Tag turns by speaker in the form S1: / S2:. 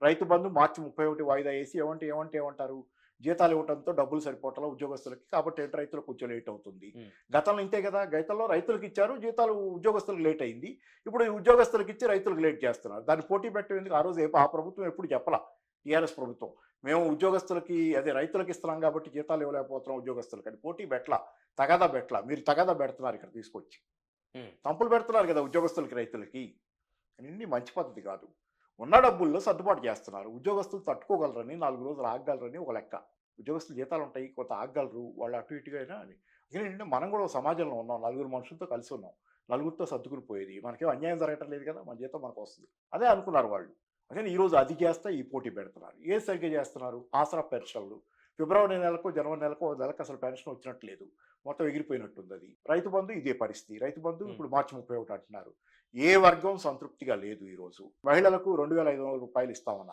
S1: రైతు బంధు మార్చి 31 వాయిదా వేసి ఏమంటారు జీతాలు ఇవ్వడంతో డబ్బులు సరిపోవట్లా ఉద్యోగస్తులకి కాబట్టి ఏంటి రైతులకు కొంచెం లేట్ అవుతుంది.
S2: హ్మ్.
S1: గతంలో ఇంతే కదా! గతంలో రైతులకు ఇచ్చారు జీతాలు ఉద్యోగస్తులకు లేట్ అయింది. ఇప్పుడు ఈ ఉద్యోగస్తులకు ఇచ్చి రైతులకు లేట్ చేస్తున్నారు. దాన్ని పోటీ పెట్టడం ఎందుకు? ఆ రోజు ఆ ప్రభుత్వం ఎప్పుడు చెప్పలా. టీఆర్ఎస్ ప్రభుత్వం. మేము ఉద్యోగస్తులకి అదే రైతులకు ఇస్తున్నాం కాబట్టి జీతాలు ఇవ్వలేకపోతున్నాం ఉద్యోగస్తులకని పోటీ పెట్టలా. తగాదా పెట్టలా. మీరు తగాదా పెడుతున్నారు ఇక్కడ తీసుకొచ్చి.
S2: హ్మ్.
S1: తంపులు పెడుతున్నారు కదా ఉద్యోగస్తులకి, రైతులకి. ఇన్ని మంచి పద్ధతి కాదు. ఉన్న డబ్బుల్లో సర్దుబాటు చేస్తున్నారు. ఉద్యోగస్తులు తట్టుకోగలరని, 4 రోజులు ఆగగలరని ఒక లెక్క. ఉద్యోగస్తుల జీతాలుంటాయి. కొంత ఆగగలరు. వాళ్ళు అటు ఇటుగా అయినా అని. ఎందుకంటే మనం కూడా ఒక సమాజంలో ఉన్నాం. నలుగురు మనుషులతో కలిసి ఉన్నాం. నలుగురితో సర్దుకుని పోయేది. మనకేం అన్యాయం జరగటం లేదు కదా! మన జీతం మనకొస్తది. అదే అనుకున్నారు వాళ్ళు. అందుకని ఈరోజు అది చేస్తే ఈ పోటీ పెడుతున్నారు. ఏది సరిగ్గా చేస్తున్నారు? ఆసరా పెన్షన్లు. ఫిబ్రవరి నెలకో, జనవరి నెలకో ఒక నెలకు అసలు పెన్షన్ వచ్చినట్టు లేదు. మొత్తం ఎగిరిపోయినట్టుందది. రైతు బంధు ఇదే పరిస్థితి. రైతు బంధు
S2: హ్మ్.
S1: ఇప్పుడు మార్చి 31 అంటున్నారు. ఏ వర్గం సంతృప్తిగా లేదు ఈరోజు. మహిళలకు రూ. 2,500 ఇస్తామన్నారు.